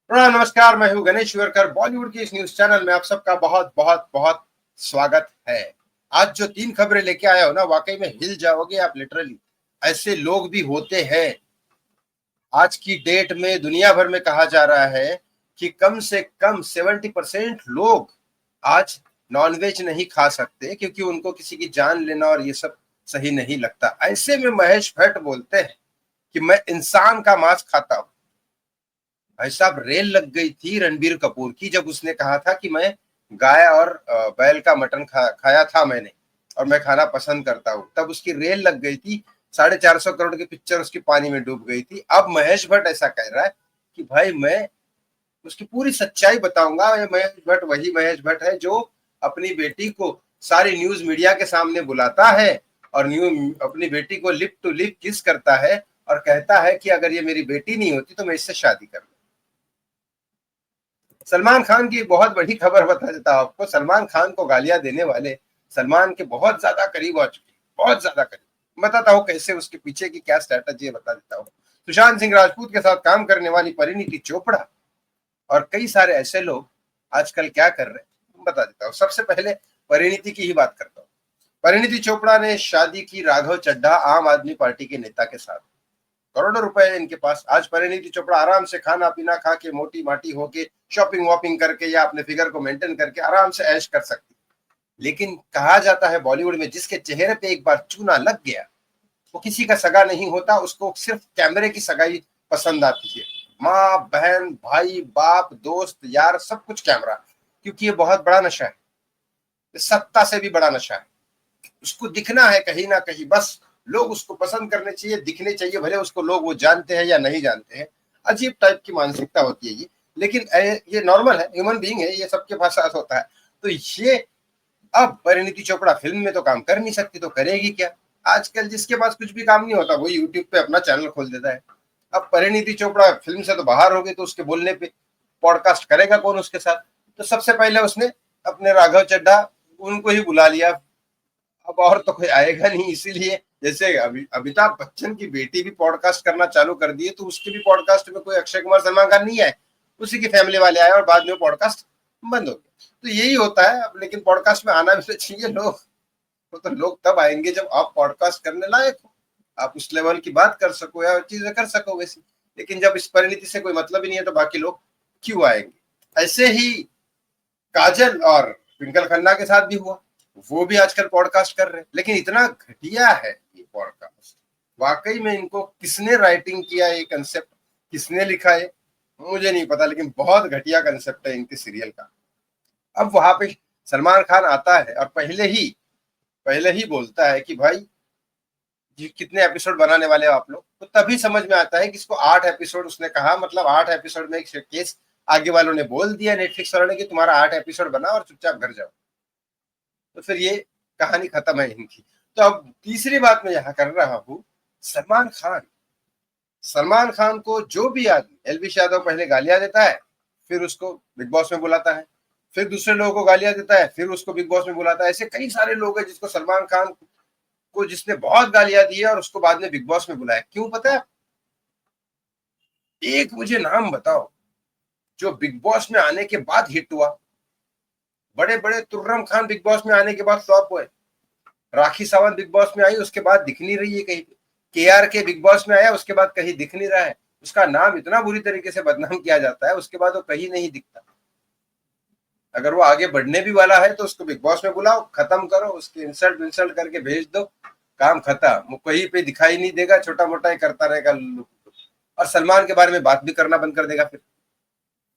प्रणाम, नमस्कार। मैं हूं गणेश शिवरकर। बॉलीवुड के इस न्यूज चैनल में आप सबका बहुत बहुत बहुत स्वागत है। आज जो 3 खबरें लेके आया हो ना, वाकई में हिल जाओगे आप लिटरली। ऐसे लोग भी होते हैं। आज की डेट में दुनिया भर में कहा जा रहा है कि कम से कम 70% लोग आज नॉनवेज नहीं खा सकते क्योंकि उनको किसी की जान लेना और ये सब सही नहीं लगता। ऐसे में महेश भट्ट बोलते हैं कि मैं इंसान का मांस खाता हूं। भाई साहब, रेल लग गई थी रणबीर कपूर की जब उसने कहा था कि मैं गाय और बैल का मटन खाया था मैंने, और मैं खाना पसंद करता हूँ। तब उसकी रेल लग गई थी। 450 करोड़ की पिक्चर उसकी पानी में डूब गई थी। अब महेश भट्ट ऐसा कह रहा है कि भाई मैं उसकी पूरी सच्चाई बताऊंगा। ये महेश भट्ट वही महेश भट्ट है जो अपनी बेटी को सारी न्यूज मीडिया के सामने बुलाता है और अपनी बेटी को लिप टू लिप किस करता है और कहता है कि अगर ये मेरी बेटी नहीं होती तो मैं इससे शादी कर। सलमान खान की बहुत बड़ी खबर बता देता हूं आपको। सलमान खान को गालियां देने वाले सलमान के बहुत ज्यादा करीब आ चुके हैं, बहुत ज्यादा करीब। बताता हूँ कैसे, उसके पीछे की क्या स्ट्रैटेजी है बता देता हूँ। सुशांत सिंह राजपूत के साथ काम करने वाली परिणीति चोपड़ा और कई सारे ऐसे लोग आजकल क्या कर रहे हैं बता देता हूँ। सबसे पहले परिणीति की ही बात करता हूँ। परिणीति चोपड़ा ने शादी की राघव चड्ढा, आम आदमी पार्टी के नेता के साथ। करोड़ों रुपए है इनके पास। आज परिणीति चोपड़ा आराम से खाना पीना खा के, मोटी माटी होके, शॉपिंग वॉपिंग करके या अपने फिगर को मेंटेन करके आराम से ऐश कर सकती। लेकिन कहा जाता है बॉलीवुड में जिसके चेहरे पे एक बार चूना लग गया वो किसी का सगा नहीं होता। उसको सिर्फ कैमरे की सगाई पसंद आती है। माँ, बहन, भाई, बाप, दोस्त, यार, सब कुछ कैमरा। क्योंकि ये बहुत बड़ा नशा है, सत्ता से भी बड़ा नशा है। उसको दिखना है कहीं ना कहीं, बस लोग उसको पसंद करने चाहिए, दिखने चाहिए, भले उसको लोग वो जानते हैं या नहीं जानते हैं। अजीब टाइप की मानसिकता होती है ये, लेकिन ये नॉर्मल है, ह्यूमन बीइंग है, ये सबके पास साथ होता है। तो ये अब परिणीति चोपड़ा फिल्म में तो काम कर नहीं सकती तो करेगी क्या? आजकल जिसके पास कुछ भी काम नहीं होता वो यूट्यूब पे अपना चैनल खोल देता है। अब परिणीति चोपड़ा फिल्म से तो बाहर हो गई तो उसके बोलने पे पॉडकास्ट करेगा कौन उसके साथ? तो सबसे पहले उसने अपने राघव चड्ढा उनको ही बुला लिया। अब और तो कोई आएगा नहीं। इसीलिए जैसे अमिताभ बच्चन की बेटी भी पॉडकास्ट करना चालू कर दिए तो उसके भी पॉडकास्ट में कोई अक्षय कुमार, सलमान खान नहीं आए, उसी की फैमिली वाले आए और बाद में पॉडकास्ट बंद हो गया। तो यही होता है अब। लेकिन पॉडकास्ट में आना भी तो चाहिए लोग। तो लोग तब आएंगे जब आप पॉडकास्ट करने लायक हो, आप उस लेवल की बात कर सको या चीजें कर सको वैसी। लेकिन जब इस परिणति से कोई मतलब ही नहीं है तो बाकी लोग क्यों आएंगे? ऐसे ही काजल और ट्विंकल खन्ना के साथ भी हुआ। वो भी आजकल पॉडकास्ट कर रहे हैं, लेकिन इतना घटिया है ये पॉडकास्ट। वाकई में इनको किसने राइटिंग किया, ये कंसेप्ट किसने लिखा है मुझे नहीं पता, लेकिन बहुत घटिया कंसेप्ट है इनके सीरियल का। अब वहां पे सलमान खान आता है और पहले ही बोलता है कि भाई ये कितने एपिसोड बनाने वाले हो आप लोग? तो तभी समझ में आता है कि इसको 8 एपिसोड उसने कहा, मतलब 8 एपिसोड में एक केस आगे वालों ने बोल दिया, नेटफ्लिक्स वालों ने, कि तुम्हारा 8 एपिसोड बना और चुपचाप घर जाओ। तो फिर ये कहानी खत्म है इनकी। तो अब तीसरी बात मैं यहाँ कर रहा हूँ। सलमान खान सलमान खान को जो भी आदमी, एलविश यादव पहले गालियां देता है, फिर उसको बिग बॉस में बुलाता है, फिर दूसरे लोगों को गालियां देता है, फिर उसको बिग बॉस में बुलाता है। ऐसे कई सारे लोग हैं जिसको सलमान खान को, जिसने बहुत गालियां दी है और उसको बाद में बिग बॉस में बुलाया। क्यों पता है? एक मुझे नाम बताओ जो बिग बॉस में आने के बाद हिट हुआ। बड़े बड़े तुर्रम खान बिग बॉस में आने के बाद फ्लॉप हुए। राखी सावंत बिग बॉस में आई, उसके बाद दिख नहीं रही है कहीं पे। केआर के बिग बॉस में आया, उसके बाद कहीं दिख नहीं रहा है। उसका नाम इतना बुरी तरीके से बदनाम किया जाता है, उसके बाद वो कहीं नहीं दिखता। अगर वो आगे बढ़ने भी वाला है तो उसको बिग बॉस में बुलाओ, खत्म करो, उसके इंसल्ट विंसल्ट करके भेज दो, काम खत्म। वो कहीं पे दिखाई नहीं देगा, छोटा मोटा ही करता रहेगा और सलमान के बारे में बात भी करना बंद कर देगा फिर।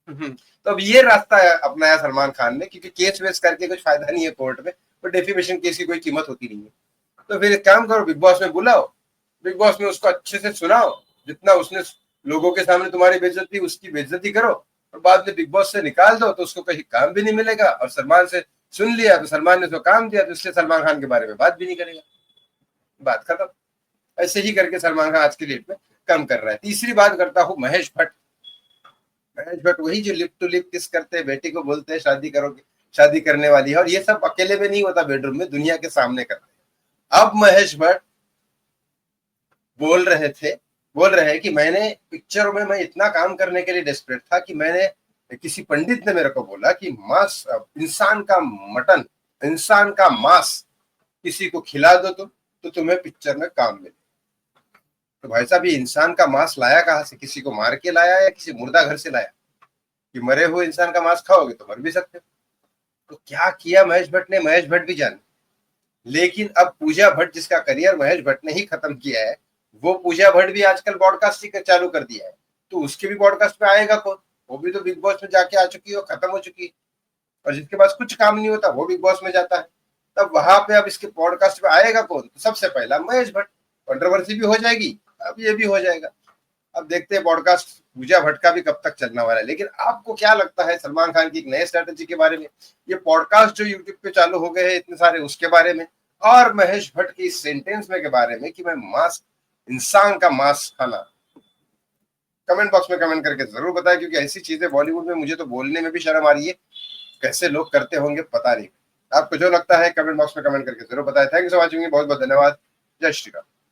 तो अब ये रास्ता अपनाया सलमान खान ने, क्योंकि केस वेस करके कुछ फायदा नहीं है कोर्ट में, तो डेफिमेशन केस की कोई कीमत होती नहीं है। तो फिर एक काम करो, बिग बॉस में बुलाओ, बिग बॉस में उसको अच्छे से सुनाओ, जितना उसने लोगों के सामने तुम्हारी बेइज्जती, उसकी बेइज्जती करो, और बाद में बिग बॉस से निकाल दो तो उसको कहीं काम भी नहीं मिलेगा। और सलमान से सुन लिया तो सलमान ने उसको काम दिया, तो इसलिए सलमान खान के बारे में बात भी नहीं करेगा, बात खत्म। ऐसे ही करके सलमान खान आज की डेट में कम कर रहा है। तीसरी बात करता हूँ महेश भट्ट। महेश भट्ट वही जो लिप टू लिप किस करते हैं, बेटी को बोलते हैं शादी करोगे, शादी करने वाली है, और ये सब अकेले में नहीं होता, बेडरूम में दुनिया के सामने करते हैं। अब महेश भट्ट बोल रहे थे बोल रहे हैं कि मैंने पिक्चरों में मैं इतना काम करने के लिए डेस्परेट था कि मैंने किसी पंडित ने मेरे को बोला कि मांस, इंसान का मटन, इंसान का मांस किसी को खिला दो तो तुम्हें पिक्चर में काम मिले। तो भाई साहब ये इंसान का मांस लाया कहाँ से? किसी को मार के लाया या किसी मुर्दा घर से लाया? कि मरे हुए इंसान का मांस खाओगे तो मर भी सकते हो। तो क्या किया महेश भट्ट ने, महेश भट्ट भी जाने। लेकिन अब पूजा भट्ट, जिसका करियर महेश भट्ट ने ही खत्म किया है, वो पूजा भट्ट भी आजकल पॉडकास्ट चालू कर दिया है। तो उसके भी पॉडकास्ट में आएगा कौन? वो भी तो बिग बॉस में जाके आ चुकी है, खत्म हो चुकी है। और जिसके पास कुछ काम नहीं होता वो बिग बॉस में जाता है। तब वहां पे अब इसके पॉडकास्ट में आएगा कौन? तो सबसे पहला महेश भट्ट। कंट्रोवर्सी भी हो जाएगी, अब ये भी हो जाएगा। अब देखते हैं पॉडकास्ट पूजा भट्ट का भी कब तक चलने वाला है। लेकिन आपको क्या लगता है सलमान खान की एक नई स्ट्रेटेजी के बारे में, ये पॉडकास्ट जो यूट्यूब पे चालू हो गए हैं इतने सारे, उसके बारे में, और महेश भट्ट की इस सेंटेंस में के बारे में कि मैं मांस, इंसान का मांस खाना? कमेंट बॉक्स में कमेंट करके जरूर बताएं, क्योंकि ऐसी चीजें बॉलीवुड में मुझे तो बोलने में भी शर्म आ रही है। कैसे लोग करते होंगे पता नहीं। आपको जो लगता है कमेंट बॉक्स में कमेंट करके जरूर बताएं। थैंक यू सो मच, बहुत बहुत धन्यवाद। जय श्री राम।